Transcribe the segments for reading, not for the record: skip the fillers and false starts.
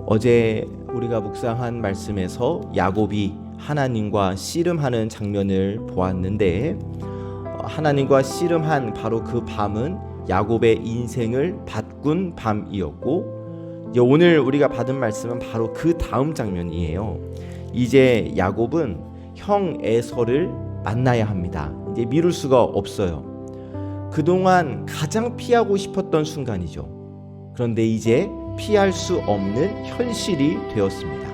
어제 우리가 묵상한 말씀에서 야곱이 하나님과 씨름하는 장면을 보았는데, 하나님과 씨름한 바로 그 밤은 야곱의 인생을 바꾼 밤이었고, 오늘 우리가 받은 말씀은 바로 그 다음 장면이에요. 이제 야곱은 형 에서를 만나야 합니다. 이제 미룰 수가 없어요. 그동안 가장 피하고 싶었던 순간이죠. 그런데 이제 피할 수 없는 현실이 되었습니다.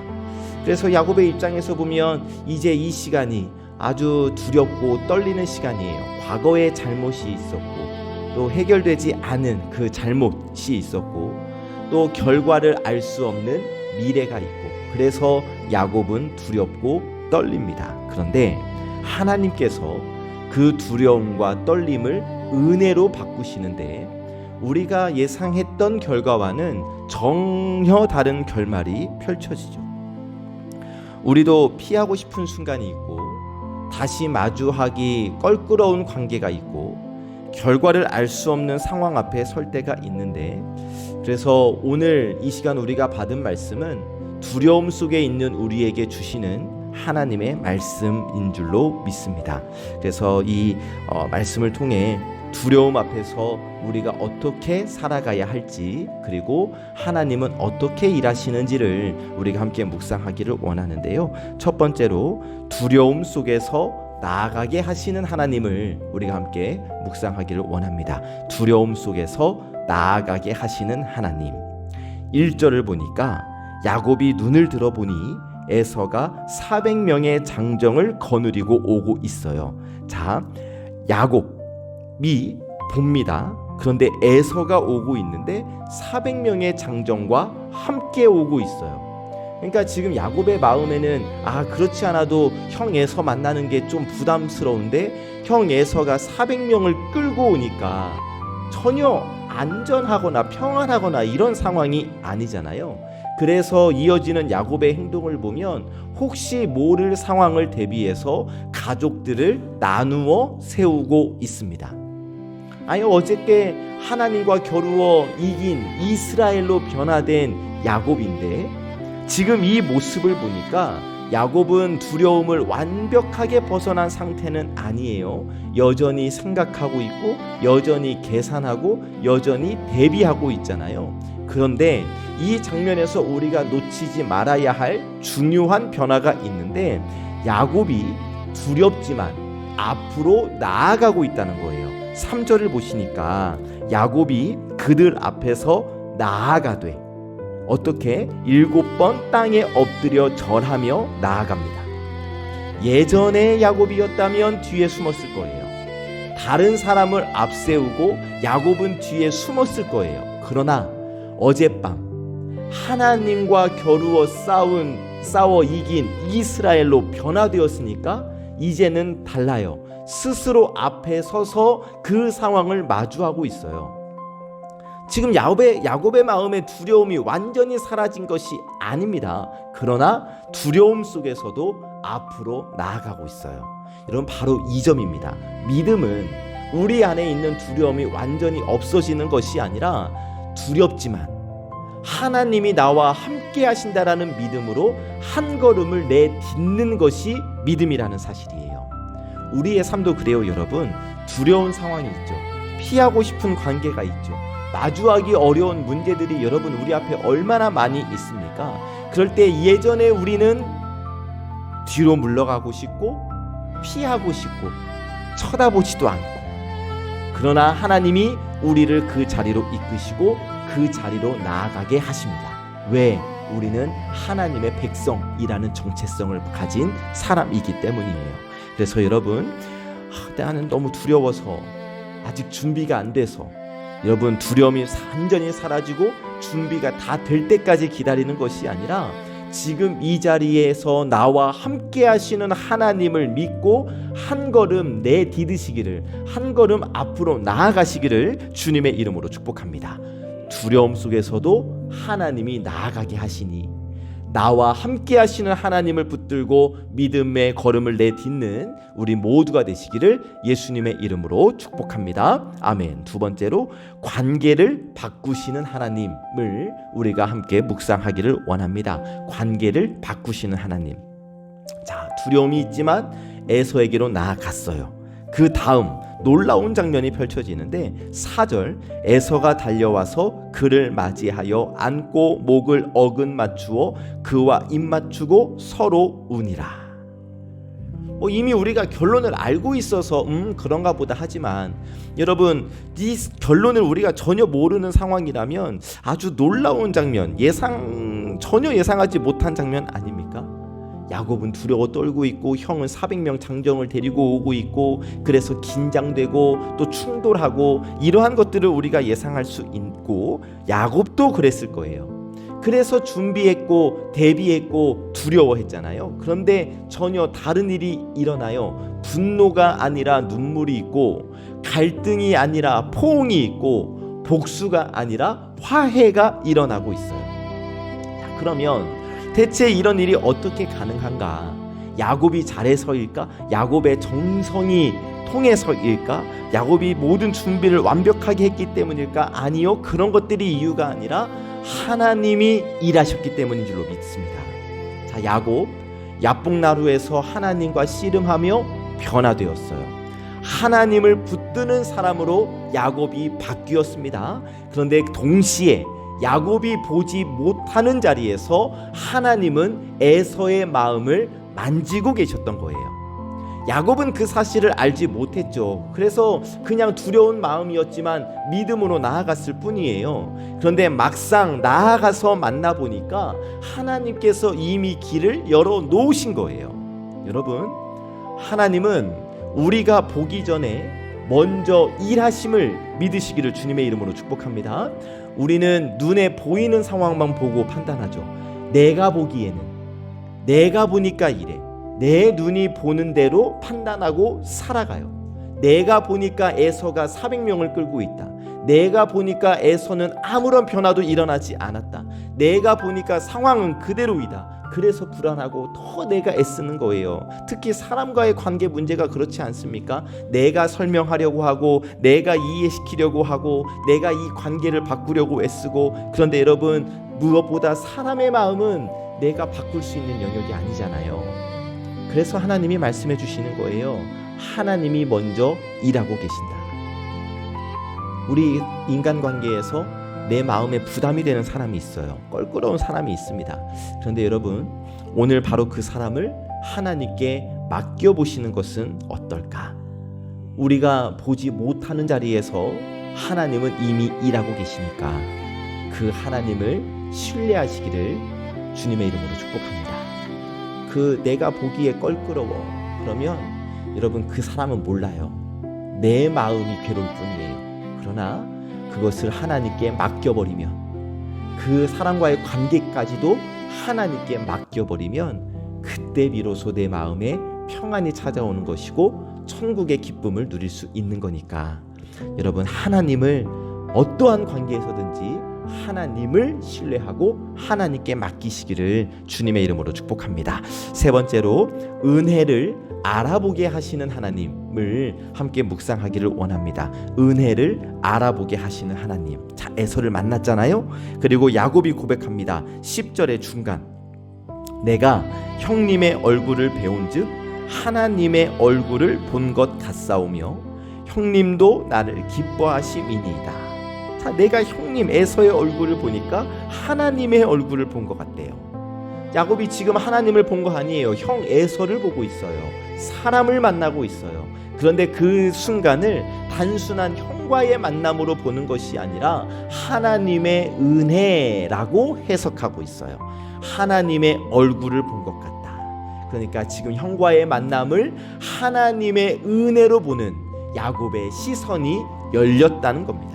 그래서 야곱의 입장에서 보면 이제 이 시간이 아주 두렵고 떨리는 시간이에요. 과거의 잘못이 있었고, 또 해결되지 않은 그 잘못이 있었고, 또 결과를 알 수 없는 미래가 있고, 그래서 야곱은 두렵고 떨립니다. 그런데 하나님께서 그 두려움과 떨림을 은혜로 바꾸시는데, 우리가 예상했던 결과와는 전혀 다른 결말이 펼쳐지죠. 우리도 피하고 싶은 순간이 있고, 다시 마주하기 껄끄러운 관계가 있고, 결과를 알 수 없는 상황 앞에 설 때가 있는데, 그래서 오늘 이 시간 우리가 받은 말씀은 두려움 속에 있는 우리에게 주시는 하나님의 말씀인 줄로 믿습니다. 그래서 이 말씀을 통해 두려움 앞에서 우리가 어떻게 살아가야 할지, 그리고 하나님은 어떻게 일하시는지를 우리가 함께 묵상하기를 원하는데요. 첫 번째로 두려움 속에서 나아가게 하시는 하나님을 우리가 함께 묵상하기를 원합니다. 두려움 속에서 나아가게 하시는 하나님. 1절을 보니까 야곱이 눈을 들어보니 에서가 400명의 장정을 거느리고 오고 있어요. 자, 야곱이 봅니다. 그런데 에서가 오고 있는데 400명의 장정과 함께 오고 있어요. 그러니까 지금 야곱의 마음에는 그렇지 않아도 형 에서 만나는 게 좀 부담스러운데 형 에서가 400명을 끌고 오니까 전혀 안전하거나 평안하거나 이런 상황이 아니잖아요. 그래서 이어지는 야곱의 행동을 보면 혹시 모를 상황을 대비해서 가족들을 나누어 세우고 있습니다. 어저께 하나님과 겨루어 이긴 이스라엘로 변화된 야곱인데, 지금 이 모습을 보니까 야곱은 두려움을 완벽하게 벗어난 상태는 아니에요. 여전히 생각하고 있고, 여전히 계산하고, 여전히 대비하고 있잖아요. 그런데 이 장면에서 우리가 놓치지 말아야 할 중요한 변화가 있는데, 야곱이 두렵지만 앞으로 나아가고 있다는 거예요. 3절을 보시니까 야곱이 그들 앞에서 나아가되, 어떻게 7번 땅에 엎드려 절하며 나아갑니다. 예전에 야곱이었다면 뒤에 숨었을 거예요. 다른 사람을 앞세우고 야곱은 뒤에 숨었을 거예요. 그러나 어젯밤 하나님과 겨루어 싸워 이긴 이스라엘로 변화되었으니까 이제는 달라요. 스스로 앞에 서서 그 상황을 마주하고 있어요. 지금 야곱의 마음의 두려움이 완전히 사라진 것이 아닙니다. 그러나 두려움 속에서도 앞으로 나아가고 있어요. 여러분, 바로 이 점입니다. 믿음은 우리 안에 있는 두려움이 완전히 없어지는 것이 아니라, 두렵지만 하나님이 나와 함께 하신다라는 믿음으로 한 걸음을 내딛는 것이 믿음이라는 사실이에요. 우리의 삶도 그래요, 여러분. 두려운 상황이 있죠. 피하고 싶은 관계가 있죠. 마주하기 어려운 문제들이 여러분 우리 앞에 얼마나 많이 있습니까? 그럴 때 예전에 우리는 뒤로 물러가고 싶고, 피하고 싶고, 쳐다보지도 않고, 그러나 하나님이 우리를 그 자리로 이끄시고 그 자리로 나아가게 하십니다. 왜? 우리는 하나님의 백성이라는 정체성을 가진 사람이기 때문이에요. 그래서 여러분, 나는 너무 두려워서 아직 준비가 안 돼서, 여러분, 두려움이 완전히 사라지고 준비가 다 될 때까지 기다리는 것이 아니라, 지금 이 자리에서 나와 함께 하시는 하나님을 믿고 한 걸음 내디디시기를, 한 걸음 앞으로 나아가시기를 주님의 이름으로 축복합니다. 두려움 속에서도 하나님이 나아가게 하시니, 나와 함께 하시는 하나님을 붙들고 믿음의 걸음을 내딛는 우리 모두가 되시기를 예수님의 이름으로 축복합니다. 아멘. 두 번째로 관계를 바꾸시는 하나님을 우리가 함께 묵상하기를 원합니다. 관계를 바꾸시는 하나님. 자, 두려움이 있지만 에서에게로 나아갔어요. 그 다음 놀라운 장면이 펼쳐지는데 4절, 에서가 달려와서 그를 맞이하여 안고 목을 어긋 맞추어 그와 입 맞추고 서로 우니라. 이미 우리가 결론을 알고 있어서 그런가 보다 하지만 여러분, 이 결론을 우리가 전혀 모르는 상황이라면 아주 놀라운 장면, 전혀 예상하지 못한 장면 아닙니까? 야곱은 두려워 떨고 있고 형은 400명 장정을 데리고 오고 있고, 그래서 긴장되고 또 충돌하고, 이러한 것들을 우리가 예상할 수 있고 야곱도 그랬을 거예요. 그래서 준비했고 대비했고 두려워했잖아요. 그런데 전혀 다른 일이 일어나요. 분노가 아니라 눈물이 있고, 갈등이 아니라 포옹이 있고, 복수가 아니라 화해가 일어나고 있어요. 자, 그러면 대체 이런 일이 어떻게 가능한가? 야곱이 잘해서일까? 야곱의 정성이 통해서일까? 야곱이 모든 준비를 완벽하게 했기 때문일까? 아니요, 그런 것들이 이유가 아니라 하나님이 일하셨기 때문인 줄로 믿습니다. 자, 야곱 야복나루에서 하나님과 씨름하며 변화되었어요. 하나님을 붙드는 사람으로 야곱이 바뀌었습니다. 그런데 동시에 야곱이 보지 못하는 자리에서 하나님은 에서의 마음을 만지고 계셨던 거예요. 야곱은 그 사실을 알지 못했죠. 그래서 그냥 두려운 마음이었지만 믿음으로 나아갔을 뿐이에요. 그런데 막상 나아가서 만나보니까 하나님께서 이미 길을 열어 놓으신 거예요. 여러분, 하나님은 우리가 보기 전에 먼저 일하심을 믿으시기를 주님의 이름으로 축복합니다. 우리는 눈에 보이는 상황만 보고 판단하죠. 내가 보기에는, 내가 보니까 이래, 내 눈이 보는 대로 판단하고 살아가요. 내가 보니까 에서가 400명을 끌고 있다. 내가 보니까 에서는 아무런 변화도 일어나지 않았다. 내가 보니까 상황은 그대로이다. 그래서 불안하고 더 내가 애쓰는 거예요. 특히 사람과의 관계 문제가 그렇지 않습니까? 내가 설명하려고 하고, 내가 이해시키려고 하고, 내가 이 관계를 바꾸려고 애쓰고. 그런데 여러분, 무엇보다 사람의 마음은 내가 바꿀 수 있는 영역이 아니잖아요. 그래서 하나님이 말씀해 주시는 거예요. 하나님이 먼저 일하고 계신다. 우리 인간관계에서 내 마음에 부담이 되는 사람이 있어요. 껄끄러운 사람이 있습니다. 그런데 여러분, 오늘 바로 그 사람을 하나님께 맡겨보시는 것은 어떨까? 우리가 보지 못하는 자리에서 하나님은 이미 일하고 계시니까 그 하나님을 신뢰하시기를 주님의 이름으로 축복합니다. 그 내가 보기에 껄끄러워, 그러면 여러분, 그 사람은 몰라요. 내 마음이 괴로울 뿐이에요. 그러나 그것을 하나님께 맡겨버리면, 그 사람과의 관계까지도 하나님께 맡겨버리면 그때 비로소 내 마음에 평안이 찾아오는 것이고 천국의 기쁨을 누릴 수 있는 거니까 여러분, 하나님을 어떠한 관계에서든지 하나님을 신뢰하고 하나님께 맡기시기를 주님의 이름으로 축복합니다. 세 번째로, 은혜를 알아보게 하시는 하나님을 함께 묵상하기를 원합니다. 은혜를 알아보게 하시는 하나님. 자, 에서를 만났잖아요. 그리고 야곱이 고백합니다. 10절의 중간, 내가 형님의 얼굴을 배운즉 하나님의 얼굴을 본 것 같사오며 형님도 나를 기뻐하심이니이다. 자, 내가 형님 에서의 얼굴을 보니까 하나님의 얼굴을 본 것 같대요. 야곱이 지금 하나님을 본 거 아니에요. 형 에서를 보고 있어요. 사람을 만나고 있어요. 그런데 그 순간을 단순한 형과의 만남으로 보는 것이 아니라 하나님의 은혜라고 해석하고 있어요. 하나님의 얼굴을 본 것 같다. 그러니까 지금 형과의 만남을 하나님의 은혜로 보는 야곱의 시선이 열렸다는 겁니다.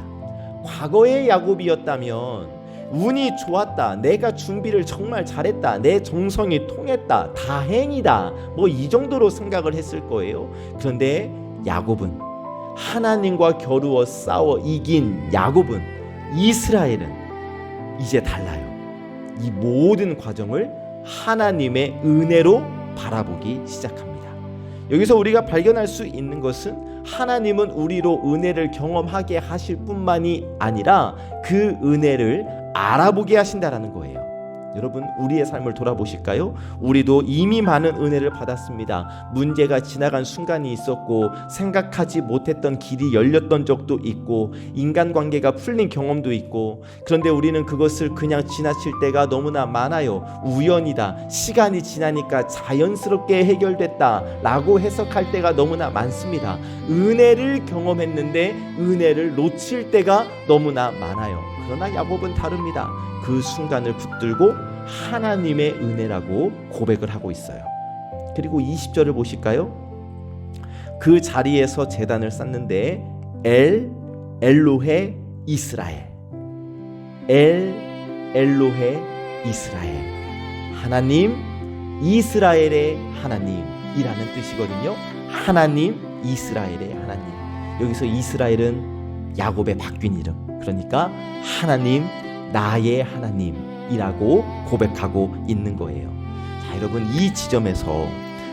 과거의 야곱이었다면 운이 좋았다, 내가 준비를 정말 잘했다, 내 정성이 통했다, 다행이다, 뭐 이 정도로 생각을 했을 거예요. 그런데 야곱은, 하나님과 겨루어 싸워 이긴 야곱은, 이스라엘은 이제 달라요. 이 모든 과정을 하나님의 은혜로 바라보기 시작합니다. 여기서 우리가 발견할 수 있는 것은 하나님은 우리로 은혜를 경험하게 하실 뿐만이 아니라 그 은혜를 알아보게 하신다라는 거예요. 여러분, 우리의 삶을 돌아보실까요? 우리도 이미 많은 은혜를 받았습니다. 문제가 지나간 순간이 있었고, 생각하지 못했던 길이 열렸던 적도 있고, 인간관계가 풀린 경험도 있고, 그런데 우리는 그것을 그냥 지나칠 때가 너무나 많아요. 우연이다, 시간이 지나니까 자연스럽게 해결됐다 라고 해석할 때가 너무나 많습니다. 은혜를 경험했는데 은혜를 놓칠 때가 너무나 많아요. 그러나 야곱은 다릅니다. 그 순간을 붙들고 하나님의 은혜라고 고백을 하고 있어요. 그리고 20절을 보실까요? 그 자리에서 제단을 쌓는데 엘로헤 이스라엘, 엘로헤 이스라엘, 하나님 이스라엘의 하나님이라는 뜻이거든요. 하나님 이스라엘의 하나님. 여기서 이스라엘은 야곱의 바뀐 이름, 그러니까 하나님 나의 하나님이라고 고백하고 있는 거예요. 자, 여러분, 이 지점에서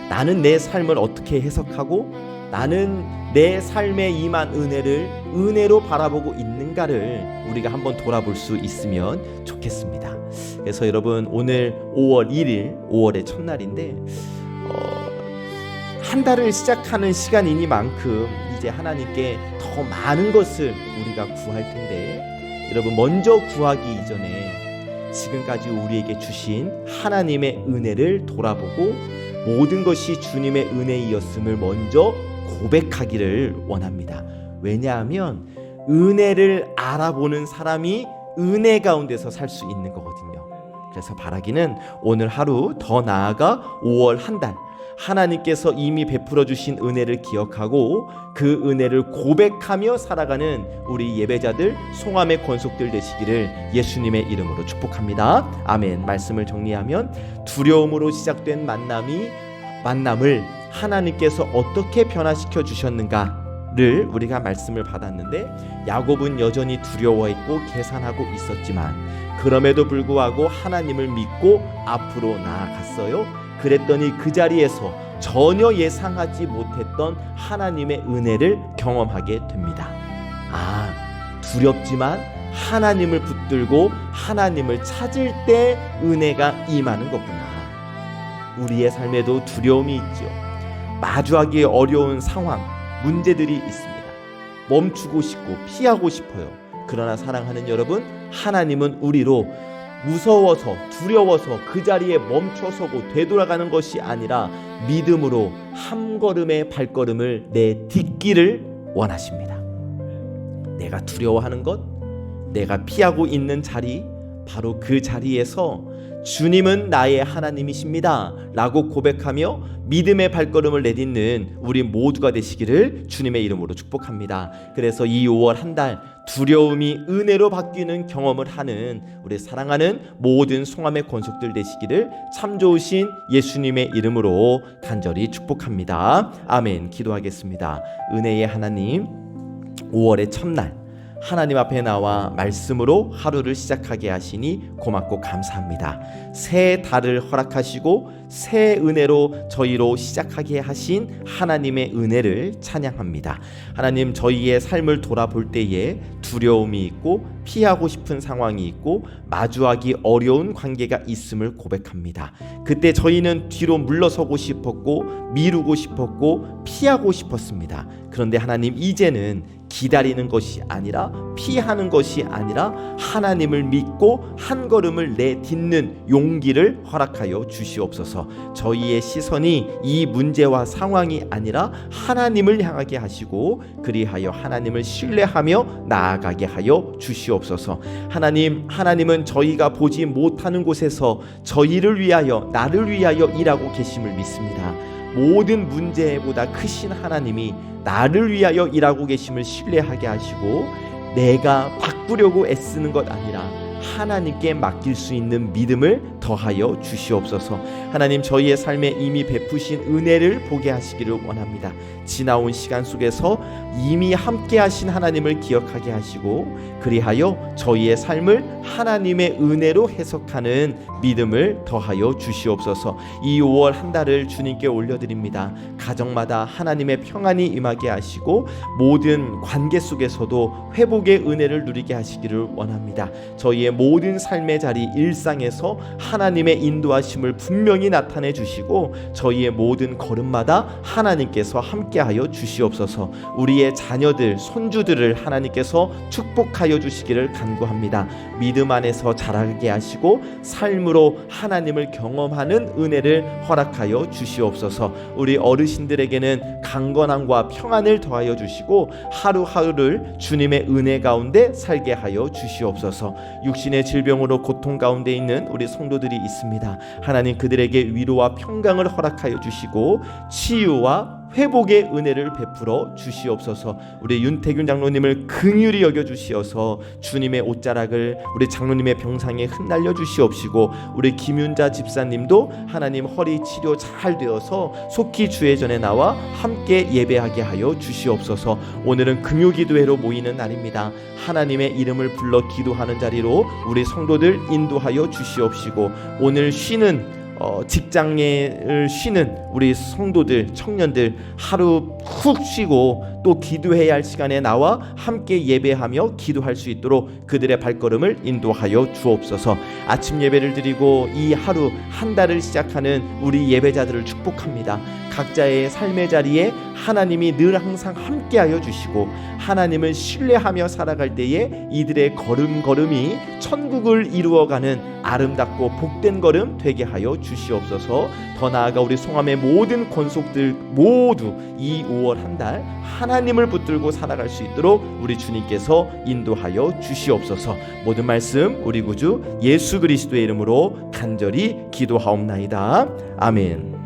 나는 내 삶을 어떻게 해석하고 나는 내 삶에 임한 은혜를 은혜로 바라보고 있는가를 우리가 한번 돌아볼 수 있으면 좋겠습니다. 그래서 여러분, 오늘 5월 1일 5월의 첫날인데 한 달을 시작하는 시간이니만큼 이제 하나님께 더 많은 것을 우리가 구할 텐데, 여러분, 먼저 구하기 이전에 지금까지 우리에게 주신 하나님의 은혜를 돌아보고 모든 것이 주님의 은혜이었음을 먼저 고백하기를 원합니다. 왜냐하면 은혜를 알아보는 사람이 은혜 가운데서 살 수 있는 거거든요. 그래서 바라기는 오늘 하루, 더 나아가 5월 한 달, 하나님께서 이미 베풀어 주신 은혜를 기억하고 그 은혜를 고백하며 살아가는 우리 예배자들, 송암의 권속들 되시기를 예수님의 이름으로 축복합니다. 아멘. 말씀을 정리하면 두려움으로 시작된 만남을 하나님께서 어떻게 변화시켜 주셨는가를 우리가 말씀을 받았는데, 야곱은 여전히 두려워했고 계산하고 있었지만 그럼에도 불구하고 하나님을 믿고 앞으로 나아갔어요. 그랬더니 그 자리에서 전혀 예상하지 못했던 하나님의 은혜를 경험하게 됩니다. 두렵지만 하나님을 붙들고 하나님을 찾을 때 은혜가 임하는 거구나. 우리의 삶에도 두려움이 있죠. 마주하기 어려운 상황, 문제들이 있습니다. 멈추고 싶고 피하고 싶어요. 그러나 사랑하는 여러분, 하나님은 우리로 무서워서 두려워서 그 자리에 멈춰서고 되돌아가는 것이 아니라 믿음으로 한 걸음의 발걸음을 내딛기를 원하십니다. 내가 두려워하는 것, 내가 피하고 있는 자리, 바로 그 자리에서 주님은 나의 하나님이십니다 라고 고백하며 믿음의 발걸음을 내딛는 우리 모두가 되시기를 주님의 이름으로 축복합니다. 그래서 이 5월 한 달 두려움이 은혜로 바뀌는 경험을 하는 우리 사랑하는 모든 송암의 권속들 되시기를 참 좋으신 예수님의 이름으로 간절히 축복합니다. 아멘. 기도하겠습니다. 은혜의 하나님, 5월의 첫날 하나님 앞에 나와 말씀으로 하루를 시작하게 하시니 고맙고 감사합니다. 새 달을 허락하시고 새 은혜로 저희로 시작하게 하신 하나님의 은혜를 찬양합니다. 하나님, 저희의 삶을 돌아볼 때에 두려움이 있고 피하고 싶은 상황이 있고 마주하기 어려운 관계가 있음을 고백합니다. 그때 저희는 뒤로 물러서고 싶었고 미루고 싶었고 피하고 싶었습니다. 그런데 하나님, 이제는 기다리는 것이 아니라 피하는 것이 아니라 하나님을 믿고 한 걸음을 내딛는 용기를 허락하여 주시옵소서. 저희의 시선이 이 문제와 상황이 아니라 하나님을 향하게 하시고 그리하여 하나님을 신뢰하며 나아가게 하여 주시옵소서. 하나님은 저희가 보지 못하는 곳에서 저희를 위하여, 나를 위하여 일하고 계심을 믿습니다. 모든 문제보다 크신 하나님이 나를 위하여 일하고 계심을 신뢰하게 하시고 내가 바꾸려고 애쓰는 것 아니라 하나님께 맡길 수 있는 믿음을 더하여 주시옵소서. 하나님, 저희의 삶에 이미 베푸신 은혜를 보게 하시기를 원합니다. 지나온 시간 속에서 이미 함께 하신 하나님을 기억하게 하시고, 그리하여 저희의 삶을 하나님의 은혜로 해석하는 믿음을 더하여 주시옵소서. 이 5월 한 달을 주님께 올려드립니다. 가정마다 하나님의 평안이 임하게 하시고, 모든 관계 속에서도 회복의 은혜를 누리게 하시기를 원합니다. 저희의 모든 삶의 자리, 일상에서 하나님의 인도하심을 분명히 나타내 주시고, 저희의 모든 걸음마다 하나님께서 함께하여 주시옵소서. 우리의 자녀들, 손주들을 하나님께서 축복하여 주시기를 간구합니다. 믿음 안에서 자라게 하시고 삶으로 하나님을 경험하는 은혜를 허락하여 주시옵소서. 우리 어르신들에게는 강건함과 평안을 더하여 주시고, 하루하루를 주님의 은혜 가운데 살게 하여 주시옵소서. 육신의 질병으로 고통 가운데 있는 우리 성도들이 있습니다. 하나님, 그들에게 위로와 평강을 허락하여 주시고 치유와 회복의 은혜를 베풀어 주시옵소서. 우리 윤태균 장로님을 긍휼히 여겨 주시어서 주님의 옷자락을 우리 장로님의 병상에 흩날려 주시옵시고, 우리 김윤자 집사님도 하나님 허리 치료 잘 되어서 속히 주의 전에 나와 함께 예배하게 하여 주시옵소서. 오늘은 금요기도회로 모이는 날입니다. 하나님의 이름을 불러 기도하는 자리로 우리 성도들 인도하여 주시옵시고, 오늘 쉬는 직장을 쉬는 우리 성도들, 청년들 하루 훅 쉬고 또 기도해야 할 시간에 나와 함께 예배하며 기도할 수 있도록 그들의 발걸음을 인도하여 주옵소서. 아침 예배를 드리고 이 하루 한 달을 시작하는 우리 예배자들을 축복합니다. 각자의 삶의 자리에 하나님이 늘 항상 함께하여 주시고, 하나님을 신뢰하며 살아갈 때에 이들의 걸음걸음이 천국을 이루어가는 아름답고 복된 걸음 되게 하여 주시옵소서. 더 나아가 우리 송암의 모든 권속들 모두 이 5월 한 달 하나님을 붙들고 살아갈 수 있도록 우리 주님께서 인도하여 주시옵소서. 모든 말씀 우리 구주 예수 그리스도의 이름으로 간절히 기도하옵나이다. 아멘.